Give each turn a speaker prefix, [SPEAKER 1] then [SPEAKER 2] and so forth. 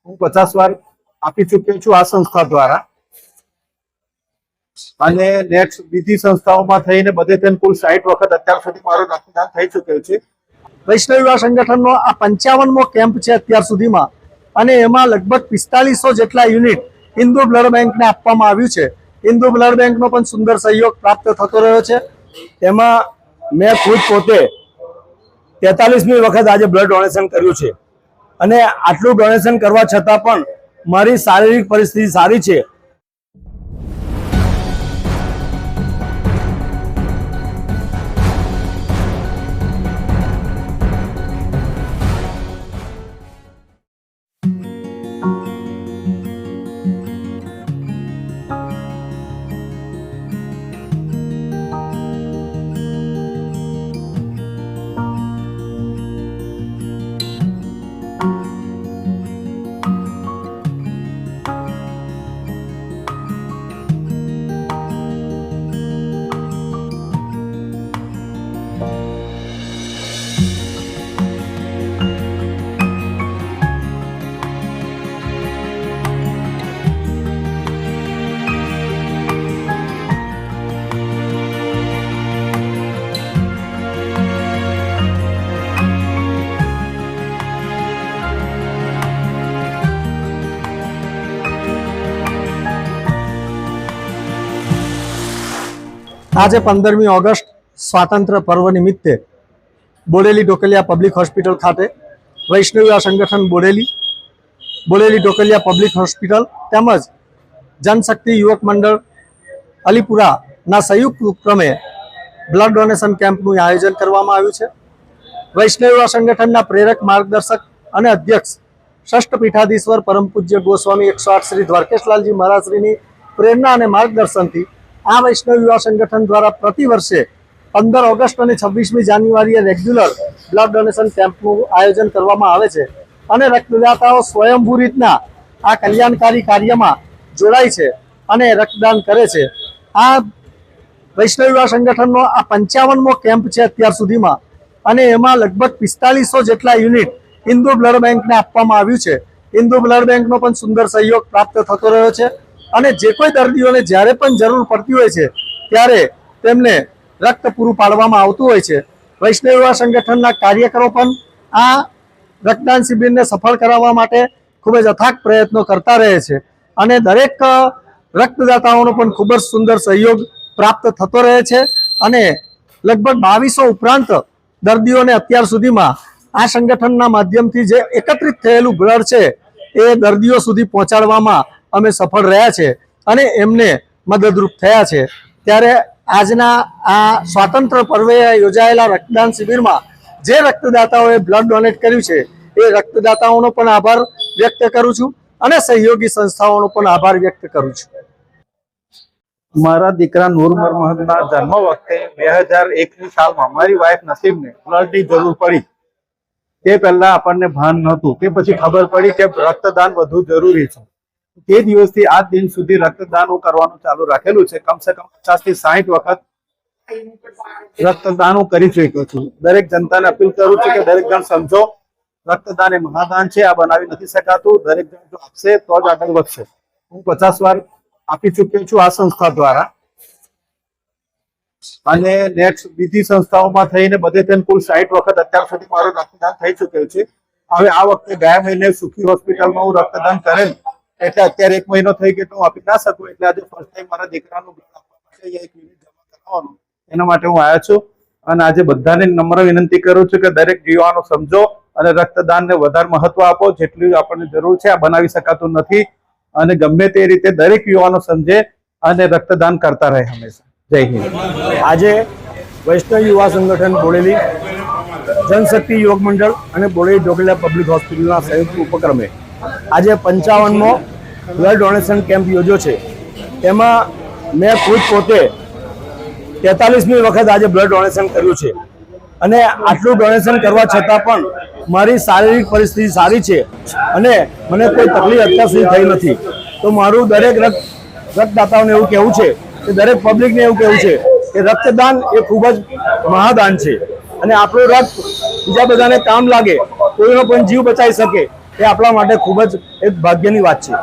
[SPEAKER 1] હું 50 વાર આપી ચૂક્યો છું આ સંસ્થા દ્વારા અને નેક્સ્ટ બીજી સંસ્થાઓમાં થઈને બધે થઈને કુલ 60 વખત અત્યાર સુધી મારું રક્તદાન થઈ ચૂક્યું છે।
[SPEAKER 2] વૈષ્ણવ યુવા સંગઠનનો આ 55મો કેમ્પ છે અત્યાર સુધીમાં અને એમાં લગભગ 4500 જેટલા યુનિટ હિન્દુ બ્લડ બેંકને આપવામાં આવ્યું છે। હિન્દુ બ્લડ બેંકનો પણ સુંદર સહયોગ પ્રાપ્ત થતો રહ્યો છે।
[SPEAKER 3] એમાં મેં ખુદ પોતે 43મી વખત આજે બ્લડ ડોનેશન કર્યું છે અને આટલું ડોનેશન કરવા છતાં પણ મારી શારીરિક પરિસ્થિતિ સારી છે।
[SPEAKER 2] આજે 15મી ઓગસ્ટ સ્વાતંત્ર્ય પર્વ નિમિત્તે બોડેલી ઢોકલિયા પબ્લિક હોસ્પિટલ ખાતે વૈષ્ણવ યુવા સંગઠન બોડેલી ઢોકલિયા પબ્લિક હોસ્પિટલ તેમજ જનશક્તિ યુવક મંડળ અલીપુરાના સંયુક્ત ઉપક્રમે બ્લડ ડોનેશન કેમ્પનું આયોજન કરવામાં આવ્યું છે। વૈષ્ણવ યુવા સંગઠનના પ્રેરક માર્ગદર્શક અને અધ્યક્ષ ષષ્ઠ પીઠાધીશ્વર પરમ પૂજ્ય ગોસ્વામી 108 શ્રી દ્વારકેશલાલજી મહારાજશ્રીની પ્રેરણા અને માર્ગદર્શનથી આ વૈષ્ણવ યુવા સંગઠન દ્વારા પ્રતિ વર્ષે 15 ઓગસ્ટ અને 26મી જાન્યુઆરીએ રેગ્યુલર બ્લડ ડોનેશન કેમ્પનું આયોજન કરવામાં આવે છે અને રક્તદાતાઓ સ્વયંભૂ રીતના આ કલ્યાણકારી કાર્યમાં જોડાય છે અને રક્તદાન કરે છે। આ વૈષ્ણવ યુવા સંગઠનનો આ 55મો કેમ્પ છે અત્યાર સુધીમાં અને એમાં લગભગ 4500 જેટલા યુનિટ હિન્દુ બ્લડ બેંકને આપવામાં આવ્યું છે। હિન્દુ બ્લડ બેંકનો પણ સુંદર સહયોગ પ્રાપ્ત થતો રહ્યો છે અને જે કોઈ દર્દીઓને જ્યારે પણ જરૂર પડતી હોય છે ત્યારે તેમને રક્ત પૂરું પાડવામાં આવતું હોય છે। વૈષ્ણવ યુવા સંગઠનના કાર્યકરો પણ આ રક્તદાન શિબિરને સફળ કરાવવા માટે ખૂબ જ અથાગ પ્રયત્નો કરતા રહે છે અને દરેક રક્તદાતાઓનો પણ ખૂબ જ સુંદર સહયોગ પ્રાપ્ત થતો રહે છે અને લગભગ 2200 ઉપરાંત દર્દીઓને અત્યાર સુધીમાં આ સંગઠનના માધ્યમથી જે એકત્રિત થયેલું બ્લડ છે એ દર્દીઓ સુધી પહોંચાડવામાં અમે સફળ રહ્યા છે અને એમને મદદરૂપ થયા છે। ત્યારે આજના આ સ્વાતંત્ર્ય પર્વે યોજાયેલા રક્તદાન શિબિરમાં જે રક્તદાતાઓએ બ્લડ ડોનેટ કર્યું છે એ રક્તદાતાઓનો પણ આભાર વ્યક્ત કરું છું અને સહયોગી સંસ્થાઓનો પણ આભાર વ્યક્ત કરું છું।
[SPEAKER 1] મારા દીકરા નૂર મોહમ્મદના જન્મ વખતે 2001ની સાલમાં મારી વાઈફ નસીબને બ્લડની જરૂર પડી। તે પહેલા આપણને ભાન નહોતું, તે પછી ખબર પડી કે રક્તદાન વધુ જરૂરી છે। તે દિવસથી આજ દિન સુધી રક્તદાન હું કરવાનું ચાલુ રાખેલું છે। કમસે કમ 50 થી 60 વખત રક્તદાન હું કરી ચૂક્યો છું। દરેક જનતાને અપીલ કરું છું કે દરેક જણ સમજો, રક્તદાન એ મહાદાન છે, આ બનાવી નથી શકાતું। દરેક જણ જો આપશે તો જ આગળ વધશે। હું 50 વાર આપી ચૂક્યો છું આ સંસ્થા દ્વારા અને નેક્સ્ટ બીજી સંસ્થાઓમાં થઈને બધે થઈને કુલ 60 વખત અત્યાર સુધી મારું રક્તદાન થઈ ચૂક્યું છે। હવે આ વખતે ગયા મહિને સુખી હોસ્પિટલમાં હું રક્તદાન કરેલ એટલે અત્યારે 1 મહિનો થઈ ગયો તો હું આપી ના શકું, એટલે આજે ફર્સ્ટ ટાઈમ મારા દીકરાનું બ્લડ આપવા માટે એક યુનિટ જમા કરાવવાનું એના માટે હું આવ્યો છું અને આજે બધાને નમ્ર વિનંતી કરું છું કે દરેક યુવાનો સમજો અને રક્તદાનને વધારે મહત્વ આપો। જેટલી આપણને જરૂર છે આ બનાવી શકાતું નથી અને ગમે તે રીતે દરેક યુવાનો સમજે અને રક્તદાન કરતા રહે હંમેશા। જય હિન્દ।
[SPEAKER 3] આજે વૈષ્ણવ યુવા સંગઠન બોડેલી જનશક્તિ યુવક મંડળ અને બોડેલી ઢોકલિયા પબ્લિક હોસ્પિટલના સંયુક્ત ઉપક્રમે આજે 55મો બ્લડ ડોનેશન કેમ્પ યોજ્યો છે। એમાં મેં ખુદ પોતે 43મી વખત આજે બ્લડ ડોનેશન કર્યું છે અને આટલું ડોનેશન કરવા છતાં પણ મારી શારીરિક પરિસ્થિતિ સારી છે અને મને કોઈ તકલીફ અત્યાર સુધી થઈ નથી। તો મારું દરેક રક્તદાતાઓને એવું કહેવું છે કે દરેક પબ્લિકને એવું કહેવું છે કે રક્તદાન એ ખૂબ જ મહાદાન છે અને આપણું રક્ત બીજા બધાને કામ લાગે, કોઈનો પણ જીવ બચાવી શકે એ આપણા માટે ખૂબ જ એક ભાગ્યની વાત છે.